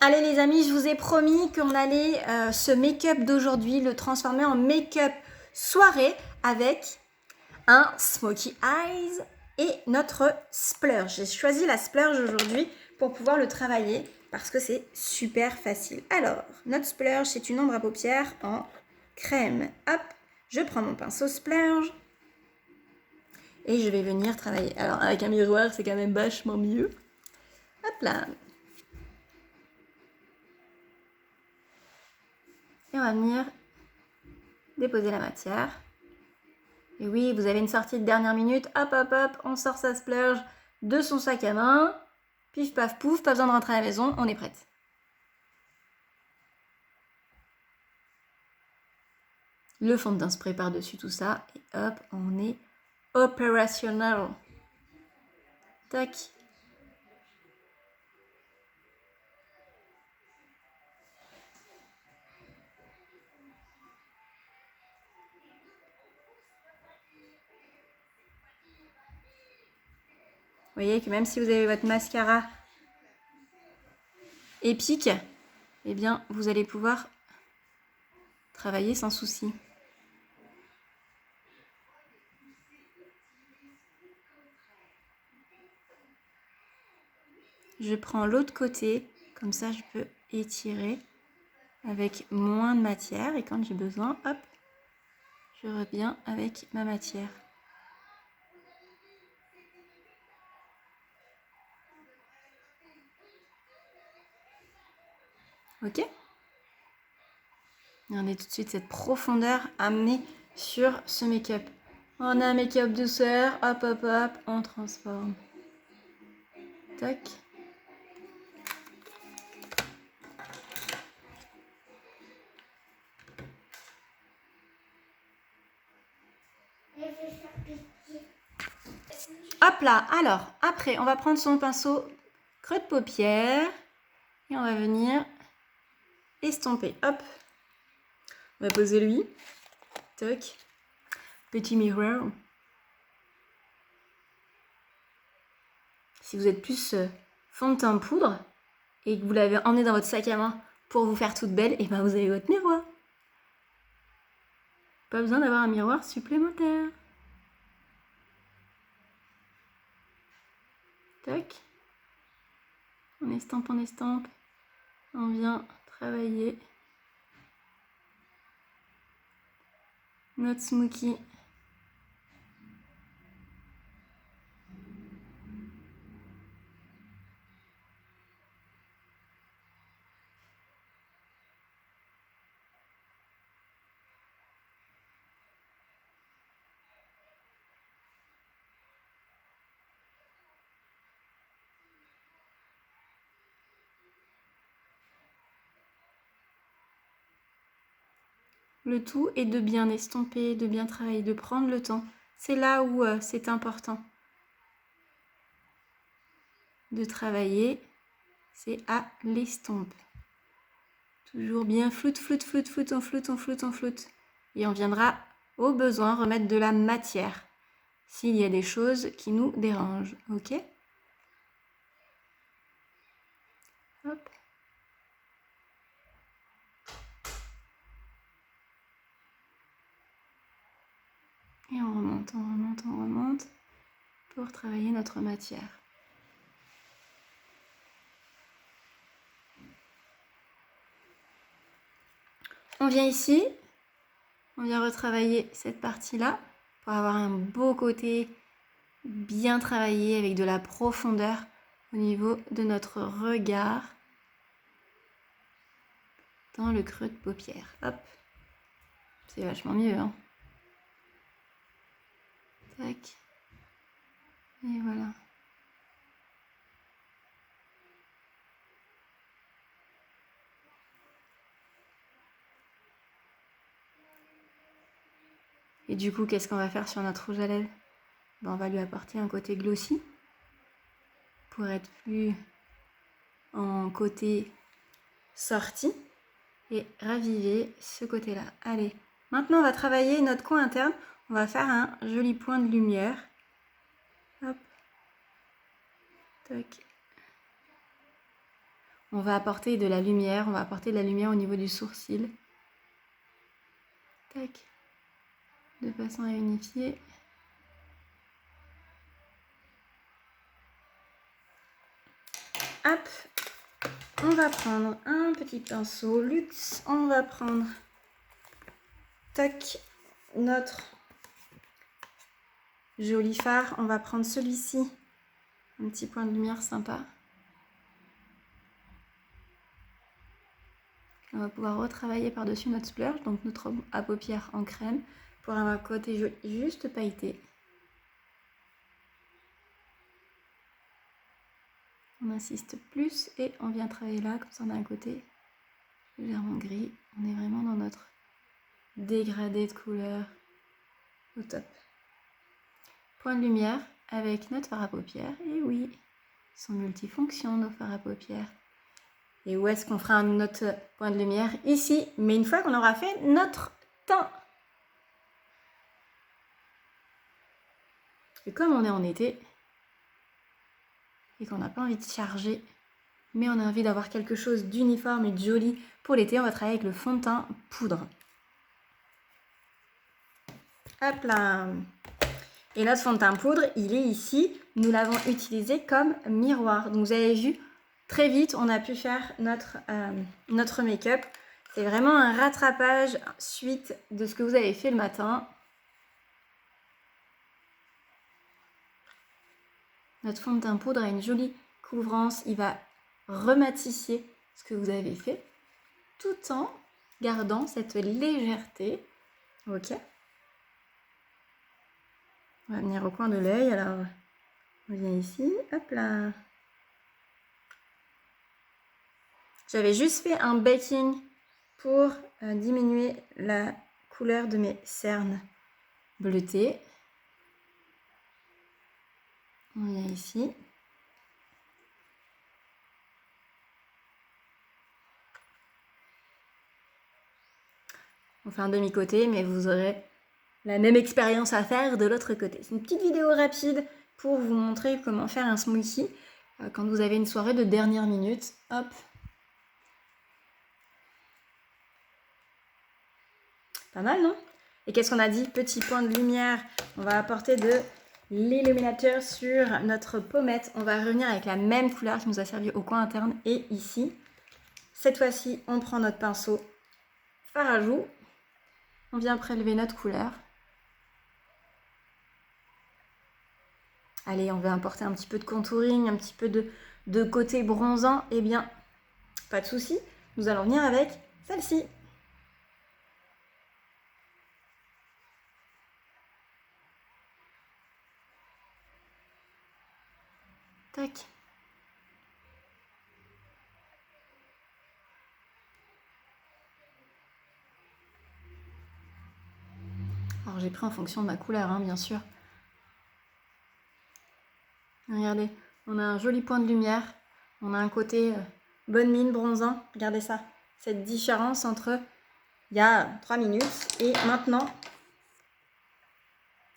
Allez les amis, je vous ai promis qu'on allait ce make-up d'aujourd'hui le transformer en make-up soirée avec un Smoky Eyes et notre splurge. J'ai choisi la splurge aujourd'hui pour pouvoir le travailler parce que c'est super facile. Alors, notre splurge, c'est une ombre à paupières en crème. Hop, je prends mon pinceau splurge et je vais venir travailler. Alors, avec un miroir, c'est quand même vachement mieux. Hop là. Et on va venir déposer la matière. Et oui, vous avez une sortie de dernière minute, hop hop hop, on sort sa splurge de son sac à main, pif paf pouf, pas besoin de rentrer à la maison, on est prête. Le fond de teint spray par-dessus tout ça, et hop, on est opérationnel. Tac. Vous voyez que même si vous avez votre mascara épique, eh bien, vous allez pouvoir travailler sans souci. Je prends l'autre côté, comme ça je peux étirer avec moins de matière et quand j'ai besoin, hop, je reviens avec ma matière. Ok? Regardez tout de suite cette profondeur amenée sur ce make-up. On a un make-up douceur, hop hop hop, on transforme. Tac. Hop là, alors, après, on va prendre son pinceau creux de paupière et on va venir estomper. Hop. On va poser lui. Tac. Petit mirror. Si vous êtes plus fond de teint poudre et que vous l'avez emmené dans votre sac à main pour vous faire toute belle, et ben vous avez votre miroir. Pas besoin d'avoir un miroir supplémentaire. Tac. On estampe, on vient travailler notre smoky. Le tout est de bien estomper, de bien travailler, de prendre le temps. C'est là où c'est important de travailler, c'est à l'estompe. Toujours bien floute, floute, floute, floute, on floute, on floute, on floute. Et on viendra au besoin remettre de la matière s'il y a des choses qui nous dérangent. Ok? Hop. Et on remonte, on remonte, on remonte pour travailler notre matière. On vient ici, on vient retravailler cette partie-là pour avoir un beau côté bien travaillé avec de la profondeur au niveau de notre regard dans le creux de paupière. Hop, c'est vachement mieux, hein. Tac. Et voilà. Et du coup, qu'est-ce qu'on va faire sur notre rouge à lèvres? Ben, on va lui apporter un côté glossy pour être plus en côté sorti et raviver ce côté-là. Allez, maintenant on va travailler notre coin interne. On va faire un joli point de lumière. Hop. Tac. on va apporter de la lumière. On va apporter de la lumière au niveau du sourcil. Tac. De façon à unifier. Hop. On va prendre un petit pinceau luxe. On va prendre, tac, notre joli fard. On va prendre celui-ci. Un petit point de lumière sympa. On va pouvoir retravailler par-dessus notre splurge, donc notre à paupières en crème, pour avoir un côté joli, juste pailleté. On insiste plus et on vient travailler là, comme ça on a un côté légèrement gris. On est vraiment dans notre dégradé de couleur au top. Point de lumière avec notre fard à paupières. Et oui, ils sont multifonctions nos fards à paupières. Et où est-ce qu'on fera notre point de lumière? Ici, mais une fois qu'on aura fait notre teint. Et comme on est en été, et qu'on n'a pas envie de charger, mais on a envie d'avoir quelque chose d'uniforme et de joli pour l'été, on va travailler avec le fond de teint poudre. Hop là. Et notre fond de teint poudre, il est ici. Nous l'avons utilisé comme miroir. Donc vous avez vu, très vite, on a pu faire notre make-up. C'est vraiment un rattrapage suite de ce que vous avez fait le matin. Notre fond de teint poudre a une jolie couvrance. Il va rematifier ce que vous avez fait tout en gardant cette légèreté. Ok. On va venir au coin de l'œil. Alors, on vient ici. Hop là. J'avais juste fait un baking pour diminuer la couleur de mes cernes bleutées. On vient ici. On fait un demi-côté, mais vous aurez la même expérience à faire de l'autre côté. C'est une petite vidéo rapide pour vous montrer comment faire un smoothie quand vous avez une soirée de dernière minute. Hop. Pas mal, non? Et qu'est-ce qu'on a dit? Petit point de lumière. On va apporter de l'illuminateur sur notre pommette. On va revenir avec la même couleur qui nous a servi au coin interne et ici. Cette fois-ci, on prend notre pinceau fard à joues. On vient prélever notre couleur. Allez, on va apporter un petit peu de contouring, un petit peu de côté bronzant. Eh bien, pas de souci. Nous allons venir avec celle-ci. Tac. Alors j'ai pris en fonction de ma couleur, hein, bien sûr. Regardez, on a un joli point de lumière. On a un côté bonne mine, bronzant. Regardez ça. Cette différence entre il y a 3 minutes et maintenant.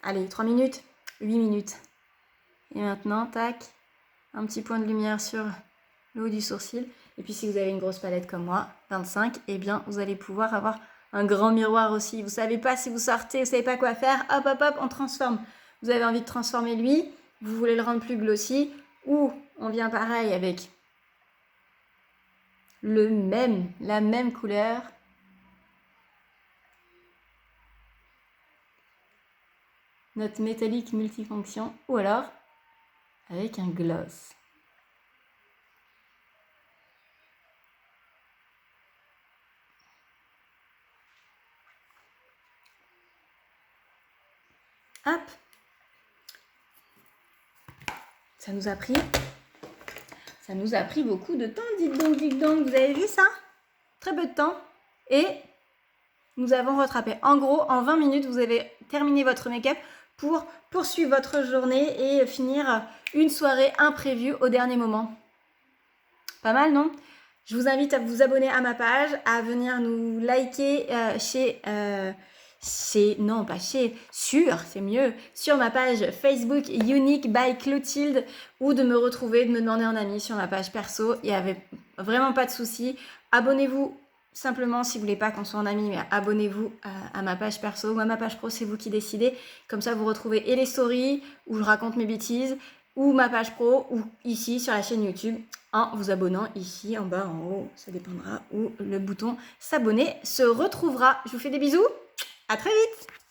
Allez, 3 minutes, 8 minutes. Et maintenant, tac, un petit point de lumière sur le haut du sourcil. Et puis si vous avez une grosse palette comme moi, 25, eh bien vous allez pouvoir avoir un grand miroir aussi. Vous ne savez pas si vous sortez, vous ne savez pas quoi faire, hop, hop, hop, on transforme. Vous avez envie de transformer lui, vous voulez le rendre plus glossy, ou on vient pareil avec la même couleur. Notre métallique multifonction, ou alors avec un gloss. Hop. Ça nous a pris beaucoup de temps, dites donc, vous avez vu ça? Très peu de temps. Et nous avons rattrapé. En gros, en 20 minutes, vous avez terminé votre make-up pour poursuivre votre journée et finir une soirée imprévue au dernier moment. Pas mal, non? Je vous invite à vous abonner à ma page, à venir nous liker non pas c'est mieux, sur ma page Facebook Unique by Clotilde, ou de me retrouver, de me demander un ami sur ma page perso. Il n'y avait vraiment pas de souci. Abonnez-vous simplement si vous voulez pas qu'on soit en ami, mais abonnez-vous à ma page perso ou à ma page pro, c'est vous qui décidez. Comme ça, vous retrouvez et les stories où je raconte mes bêtises, ou ma page pro, ou ici sur la chaîne YouTube, en vous abonnant ici, en bas, en haut, ça dépendra où le bouton s'abonner se retrouvera. Je vous fais des bisous, à très vite!